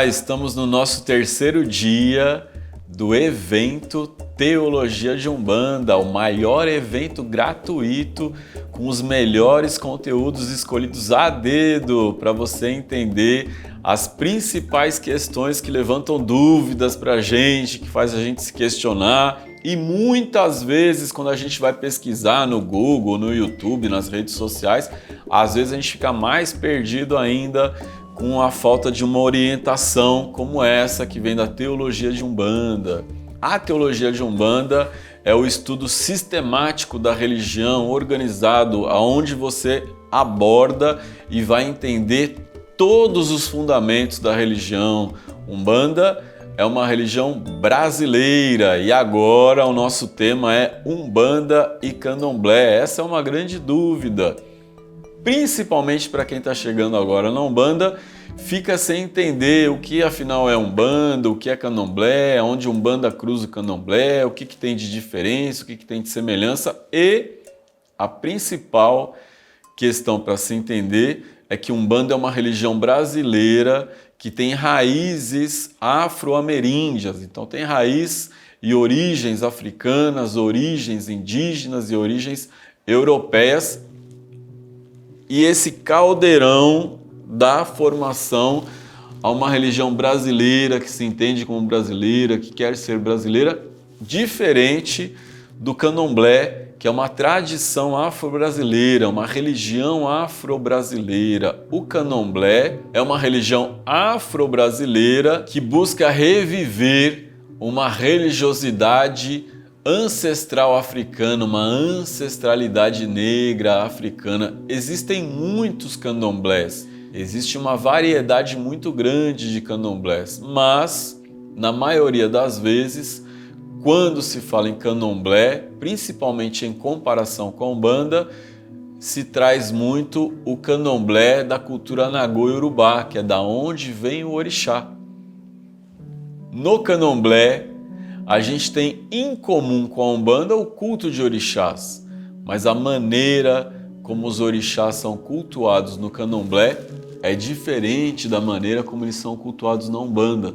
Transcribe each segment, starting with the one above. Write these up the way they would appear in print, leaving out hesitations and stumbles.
Estamos no nosso terceiro dia do evento Teologia de Umbanda, o maior evento gratuito com os melhores conteúdos escolhidos a dedo para você entender as principais questões que levantam dúvidas para a gente, que faz a gente se questionar. E muitas vezes, quando a gente vai pesquisar no Google, no YouTube, nas redes sociais, às vezes a gente fica mais perdido ainda com a falta de uma orientação como essa que vem da Teologia de Umbanda. A Teologia de Umbanda é o estudo sistemático da religião organizado, onde você aborda e vai entender todos os fundamentos da religião. Umbanda é uma religião brasileira e agora o nosso tema é Umbanda e Candomblé. Essa é uma grande dúvida, principalmente para quem está chegando agora na Umbanda, fica sem entender o que afinal é Umbanda, o que é Candomblé, onde Umbanda cruza o Candomblé, o que tem de diferença, o que tem de semelhança. E a principal questão para se entender é que Umbanda é uma religião brasileira que tem raízes afro-ameríndias, então tem raiz e origens africanas, origens indígenas e origens europeias. E esse caldeirão dá formação a uma religião brasileira que se entende como brasileira, que quer ser brasileira, diferente do Candomblé, que é uma tradição afro-brasileira, uma religião afro-brasileira. O Candomblé é uma religião afro-brasileira que busca reviver uma religiosidade ancestral africana, uma ancestralidade negra africana. Existem muitos candomblés, existe uma variedade muito grande de candomblés, mas na maioria das vezes, quando se fala em candomblé, principalmente em comparação com a Umbanda, se traz muito o candomblé da cultura Nagô-Iorubá, que é da onde vem o orixá. No candomblé, a gente tem em comum com a Umbanda o culto de orixás, mas a maneira como os orixás são cultuados no candomblé é diferente da maneira como eles são cultuados na Umbanda.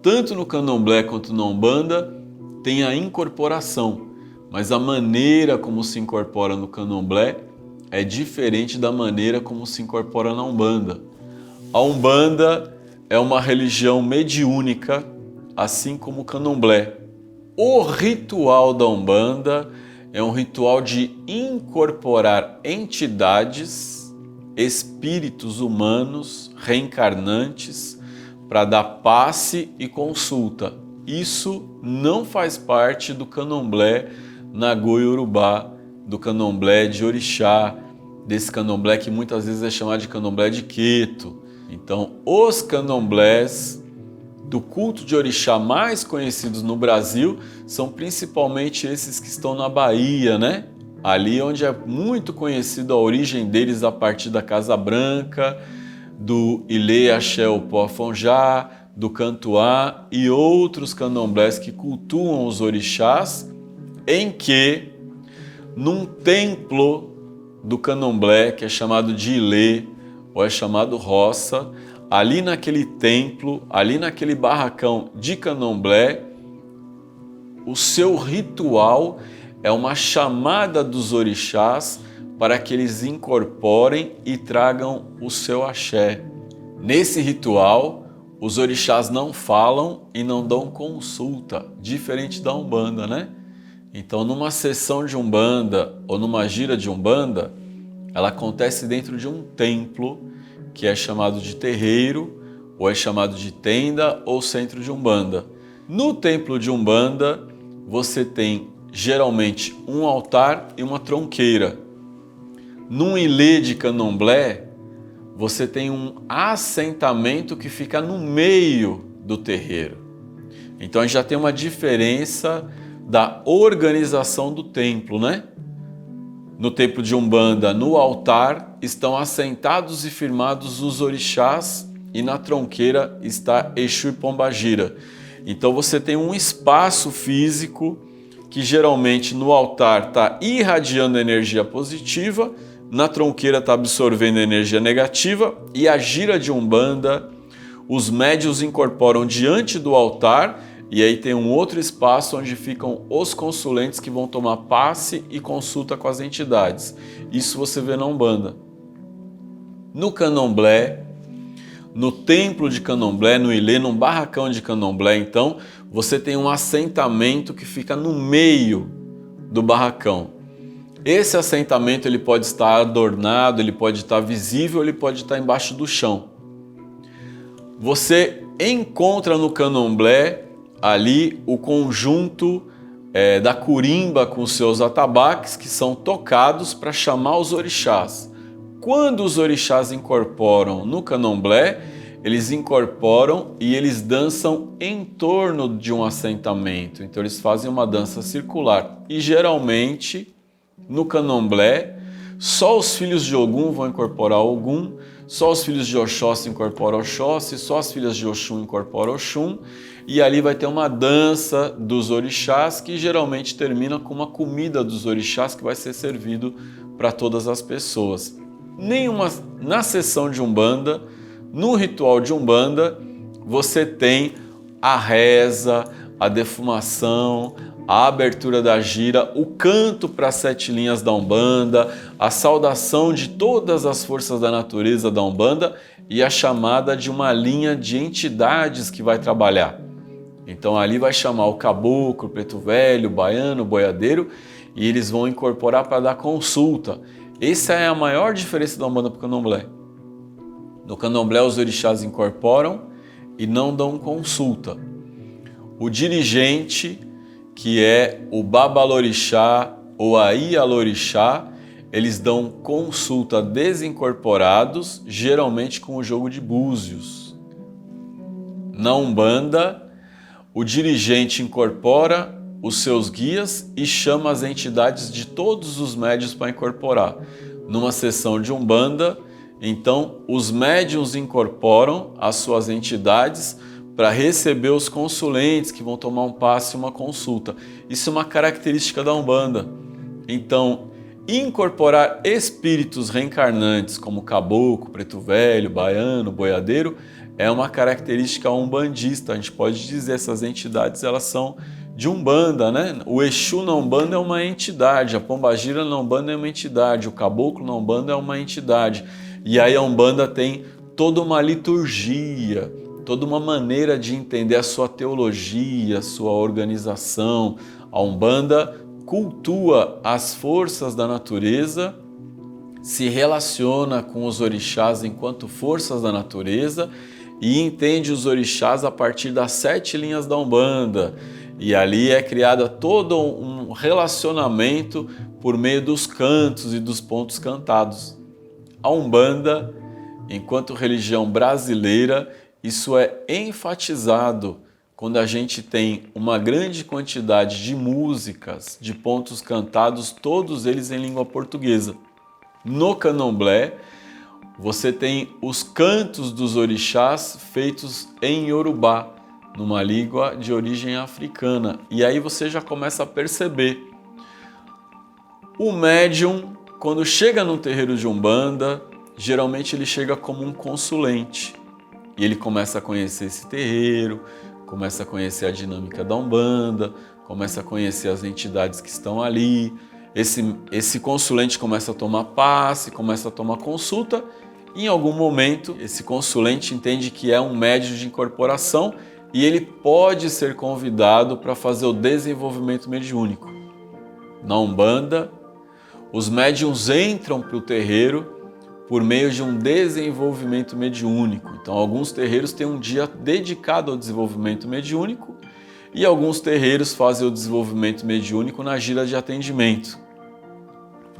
Tanto no candomblé quanto na Umbanda tem a incorporação, mas a maneira como se incorpora no candomblé é diferente da maneira como se incorpora na Umbanda. A Umbanda é uma religião mediúnica, assim como o candomblé. O ritual da Umbanda é um ritual de incorporar entidades, espíritos humanos, reencarnantes, para dar passe e consulta. Isso não faz parte do candomblé Nagô-Iorubá, do candomblé de orixá, desse candomblé que muitas vezes é chamado de candomblé de Queto. Então, os candomblés do culto de orixá mais conhecidos no Brasil são principalmente esses que estão na Bahia, né? Ali onde é muito conhecido a origem deles a partir da Casa Branca, do Ilê Axé Opó Afonjá, do Cantuá e outros candomblés que cultuam os orixás, em que num templo do candomblé, que é chamado de Ilê ou é chamado roça, ali naquele templo, ali naquele barracão de candomblé, o seu ritual é uma chamada dos orixás para que eles incorporem e tragam o seu axé. Nesse ritual, os orixás não falam e não dão consulta, diferente da Umbanda, né? Então, numa sessão de Umbanda ou numa gira de Umbanda, ela acontece dentro de um templo que é chamado de terreiro, ou é chamado de tenda ou centro de Umbanda. No templo de Umbanda, você tem geralmente um altar e uma tronqueira. Num ilê de candomblé, você tem um assentamento que fica no meio do terreiro. Então a gente já tem uma diferença da organização do templo, né? No templo de Umbanda, no altar, estão assentados e firmados os orixás e na tronqueira está Exu e Pombagira. Então você tem um espaço físico que geralmente no altar está irradiando energia positiva, na tronqueira está absorvendo energia negativa, e a gira de Umbanda, os médiuns incorporam diante do altar e aí tem um outro espaço onde ficam os consulentes que vão tomar passe e consulta com as entidades. Isso você vê na Umbanda. No Candomblé, no templo de Candomblé, no Ilê, num barracão de Candomblé, então, você tem um assentamento que fica no meio do barracão. Esse assentamento ele pode estar adornado, ele pode estar visível, ele pode estar embaixo do chão. Você encontra no Candomblé ali o conjunto da curimba com seus atabaques que são tocados para chamar os orixás. Quando os orixás incorporam no Candomblé, eles incorporam e eles dançam em torno de um assentamento. Então eles fazem uma dança circular. E geralmente, no Candomblé, só os filhos de Ogum vão incorporar Ogum, só os filhos de Oxóssi incorporam Oxóssi, só as filhas de Oxum incorporam Oxum. E ali vai ter uma dança dos orixás que geralmente termina com uma comida dos orixás que vai ser servido para todas as pessoas. Na sessão de Umbanda, no ritual de Umbanda, você tem a reza, a defumação, a abertura da gira, o canto para as 7 linhas da Umbanda, a saudação de todas as forças da natureza da Umbanda e a chamada de uma linha de entidades que vai trabalhar. Então ali vai chamar o caboclo, o preto velho, o baiano, o boiadeiro e eles vão incorporar para dar consulta. Essa é a maior diferença da Umbanda para o Candomblé. No Candomblé os orixás incorporam e não dão consulta. O dirigente, que é o babalorixá ou a ialorixá, eles dão consulta desincorporados, geralmente com o jogo de búzios. Na Umbanda, o dirigente incorpora os seus guias e chama as entidades de todos os médiuns para incorporar. Numa sessão de Umbanda, então os médiuns incorporam as suas entidades para receber os consulentes que vão tomar um passe e uma consulta. Isso é uma característica da Umbanda. Então, incorporar espíritos reencarnantes como caboclo, preto velho, baiano, boiadeiro, é uma característica umbandista. A gente pode dizer, essas entidades elas são de Umbanda, né? O Exu na Umbanda é uma entidade, a Pombagira na Umbanda é uma entidade, o caboclo na Umbanda é uma entidade. E aí a Umbanda tem toda uma liturgia, toda uma maneira de entender a sua teologia, a sua organização. A Umbanda cultua as forças da natureza, se relaciona com os orixás enquanto forças da natureza e entende os orixás a partir das 7 linhas da Umbanda. E ali é criada todo um relacionamento por meio dos cantos e dos pontos cantados. A Umbanda, enquanto religião brasileira, isso é enfatizado quando a gente tem uma grande quantidade de músicas, de pontos cantados, todos eles em língua portuguesa. No Candomblé, você tem os cantos dos orixás feitos em Yorubá, numa língua de origem africana. E aí você já começa a perceber. O médium, quando chega num terreiro de Umbanda, geralmente ele chega como um consulente. E ele começa a conhecer esse terreiro, começa a conhecer a dinâmica da Umbanda, começa a conhecer as entidades que estão ali. Esse consulente começa a tomar passe, começa a tomar consulta. Em algum momento, esse consulente entende que é um médium de incorporação e ele pode ser convidado para fazer o desenvolvimento mediúnico. Na Umbanda, os médiuns entram para o terreiro por meio de um desenvolvimento mediúnico. Então, alguns terreiros têm um dia dedicado ao desenvolvimento mediúnico e alguns terreiros fazem o desenvolvimento mediúnico na gira de atendimento.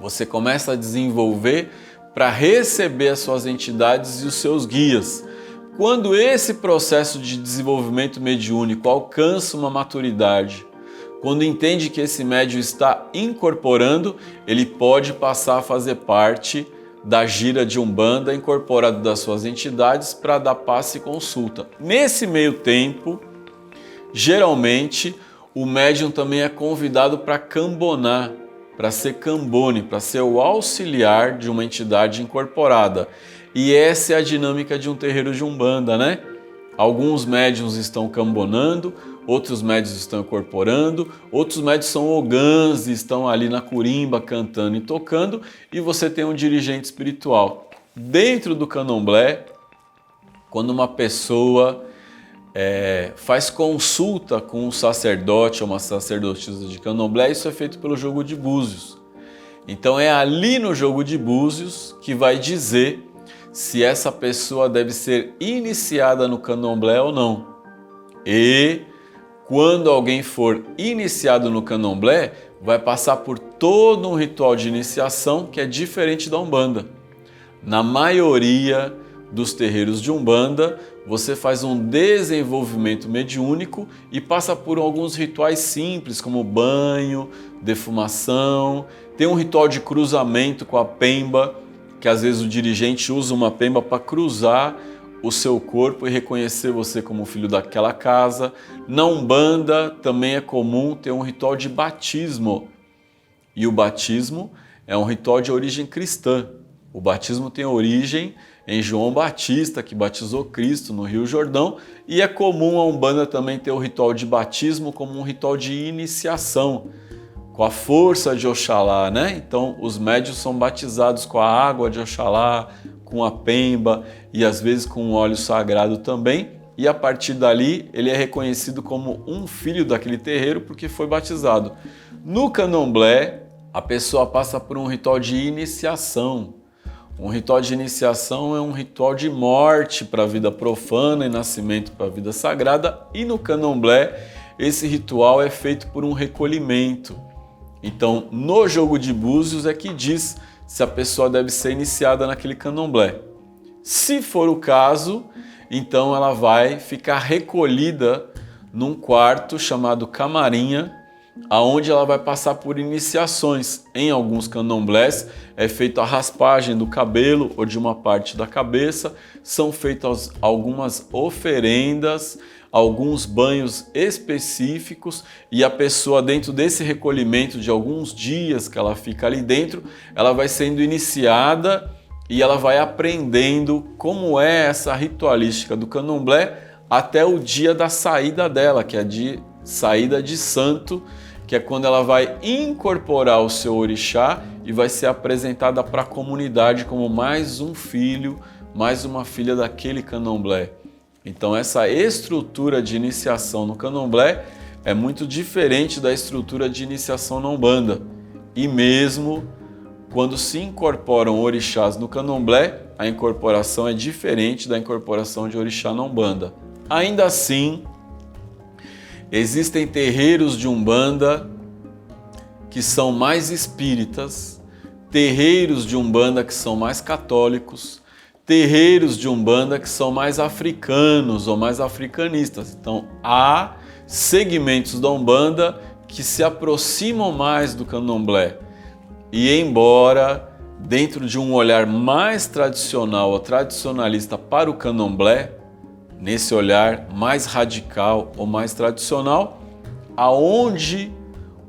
Você começa a desenvolver para receber as suas entidades e os seus guias. Quando esse processo de desenvolvimento mediúnico alcança uma maturidade, quando entende que esse médium está incorporando, ele pode passar a fazer parte da gira de Umbanda, incorporado das suas entidades para dar passe e consulta. Nesse meio tempo, geralmente, o médium também é convidado para cambonar, para ser cambone, para ser o auxiliar de uma entidade incorporada. E essa é a dinâmica de um terreiro de Umbanda, né? Alguns médiuns estão cambonando, outros médiuns estão incorporando, outros médiuns são ogãs e estão ali na curimba cantando e tocando, e você tem um dirigente espiritual. Dentro do candomblé, quando uma pessoa faz consulta com um sacerdote ou uma sacerdotisa de candomblé, isso é feito pelo jogo de búzios. Então é ali no jogo de búzios que vai dizer se essa pessoa deve ser iniciada no candomblé ou não. E quando alguém for iniciado no candomblé, vai passar por todo um ritual de iniciação que é diferente da Umbanda. Na maioria dos terreiros de Umbanda, você faz um desenvolvimento mediúnico e passa por alguns rituais simples, como banho, defumação. Tem um ritual de cruzamento com a pemba, que às vezes o dirigente usa uma pemba para cruzar o seu corpo e reconhecer você como filho daquela casa. Na Umbanda também é comum ter um ritual de batismo. E o batismo é um ritual de origem cristã. O batismo tem origem em João Batista, que batizou Cristo no Rio Jordão, e é comum a Umbanda também ter o ritual de batismo como um ritual de iniciação, com a força de Oxalá, né? Então os médiuns são batizados com a água de Oxalá, com a pemba e às vezes com um óleo sagrado também, e a partir dali ele é reconhecido como um filho daquele terreiro porque foi batizado. No candomblé, a pessoa passa por um ritual de iniciação. Um ritual de iniciação é um ritual de morte para a vida profana e nascimento para a vida sagrada, e no candomblé esse ritual é feito por um recolhimento. Então, no jogo de búzios é que diz se a pessoa deve ser iniciada naquele candomblé. Se for o caso, então ela vai ficar recolhida num quarto chamado camarinha, aonde ela vai passar por iniciações. Em alguns candomblés é feita a raspagem do cabelo ou de uma parte da cabeça, são feitas algumas oferendas, alguns banhos específicos, e a pessoa, dentro desse recolhimento de alguns dias que ela fica ali dentro, ela vai sendo iniciada e ela vai aprendendo como é essa ritualística do candomblé até o dia da saída dela, que é de saída de santo, que é quando ela vai incorporar o seu orixá e vai ser apresentada para a comunidade como mais um filho, mais uma filha daquele candomblé. Então essa estrutura de iniciação no candomblé é muito diferente da estrutura de iniciação na Umbanda. E mesmo quando se incorporam orixás no candomblé, a incorporação é diferente da incorporação de orixá na Umbanda. Ainda assim, existem terreiros de Umbanda que são mais espíritas, terreiros de Umbanda que são mais católicos, terreiros de Umbanda que são mais africanos ou mais africanistas. Então, há segmentos da Umbanda que se aproximam mais do candomblé. E embora, dentro de um olhar mais tradicional ou tradicionalista para o candomblé, nesse olhar mais radical ou mais tradicional, aonde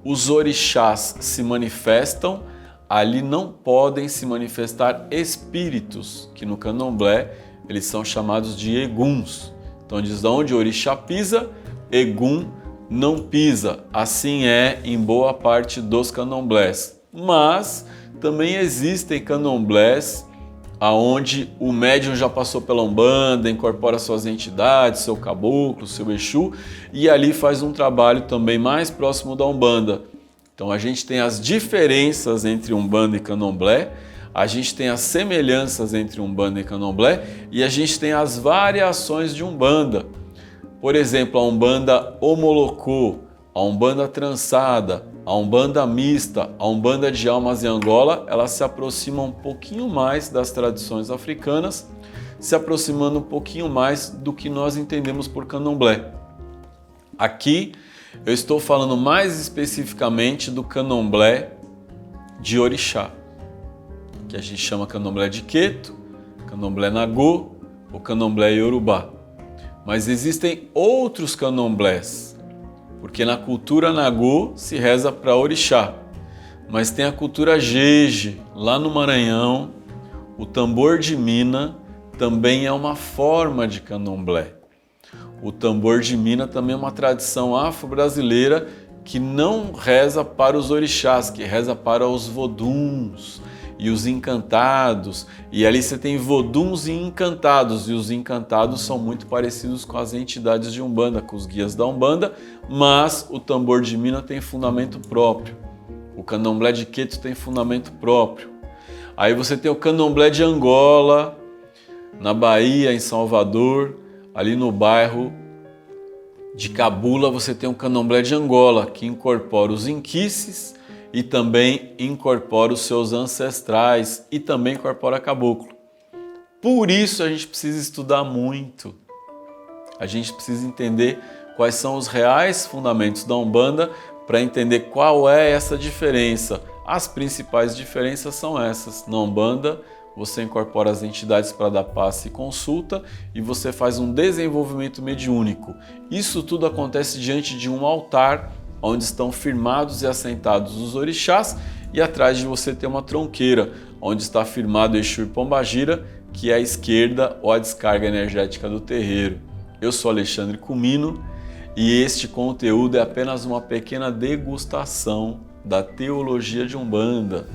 os orixás se manifestam, ali não podem se manifestar espíritos, que no candomblé eles são chamados de eguns. Então diz, onde o orixá pisa, egum não pisa. Assim é em boa parte dos candomblés. Mas também existem candomblés aonde o médium já passou pela Umbanda, incorpora suas entidades, seu caboclo, seu Exu, e ali faz um trabalho também mais próximo da Umbanda. Então a gente tem as diferenças entre Umbanda e Candomblé, a gente tem as semelhanças entre Umbanda e Candomblé, e a gente tem as variações de Umbanda. Por exemplo, a Umbanda Omolocô, a Umbanda Trançada, a Umbanda Mista, a Umbanda de Almas em Angola, elas se aproximam um pouquinho mais das tradições africanas, se aproximando um pouquinho mais do que nós entendemos por Candomblé. Aqui eu estou falando mais especificamente do Candomblé de Orixá, que a gente chama Candomblé de Queto, Candomblé Nagô ou Candomblé Yorubá. Mas existem outros candomblés, porque na cultura Nagô se reza para Orixá, mas tem a cultura Jeje, lá no Maranhão, o tambor de mina também é uma forma de candomblé. O tambor de mina também é uma tradição afro-brasileira que não reza para os orixás, que reza para os voduns e os encantados. E ali você tem voduns e encantados, e os encantados são muito parecidos com as entidades de Umbanda, com os guias da Umbanda, mas o tambor de mina tem fundamento próprio. O candomblé de Queto tem fundamento próprio. Aí você tem o candomblé de Angola, na Bahia, em Salvador, ali no bairro de Cabula, você tem o candomblé de Angola, que incorpora os inquices e também incorpora os seus ancestrais e também incorpora caboclo. Por isso a gente precisa estudar muito. A gente precisa entender quais são os reais fundamentos da Umbanda para entender qual é essa diferença. As principais diferenças são essas. Na Umbanda, você incorpora as entidades para dar passe e consulta e você faz um desenvolvimento mediúnico. Isso tudo acontece diante de um altar onde estão firmados e assentados os orixás e atrás de você tem uma tronqueira onde está firmado Exu e Pombagira, que é a esquerda ou a descarga energética do terreiro. Eu sou Alexandre Cumino e este conteúdo é apenas uma pequena degustação da teologia de Umbanda.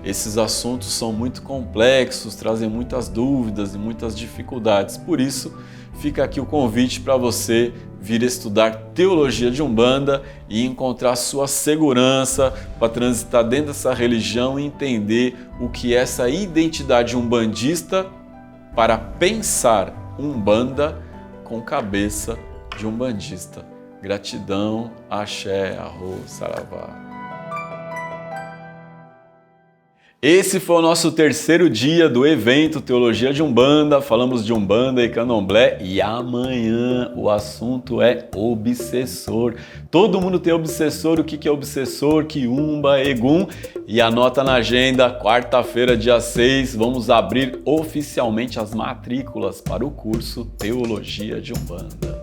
Esses assuntos são muito complexos, trazem muitas dúvidas e muitas dificuldades. Por isso, fica aqui o convite para você vir estudar teologia de Umbanda e encontrar sua segurança para transitar dentro dessa religião e entender o que é essa identidade umbandista para pensar Umbanda com cabeça de umbandista. Gratidão, axé, arroz, saravá. Esse foi o nosso terceiro dia do evento Teologia de Umbanda. Falamos de Umbanda e Candomblé e amanhã o assunto é obsessor. Todo mundo tem obsessor. O que é obsessor? Quiumba, Egum. E anota na agenda, quarta-feira, dia 6, vamos abrir oficialmente as matrículas para o curso Teologia de Umbanda.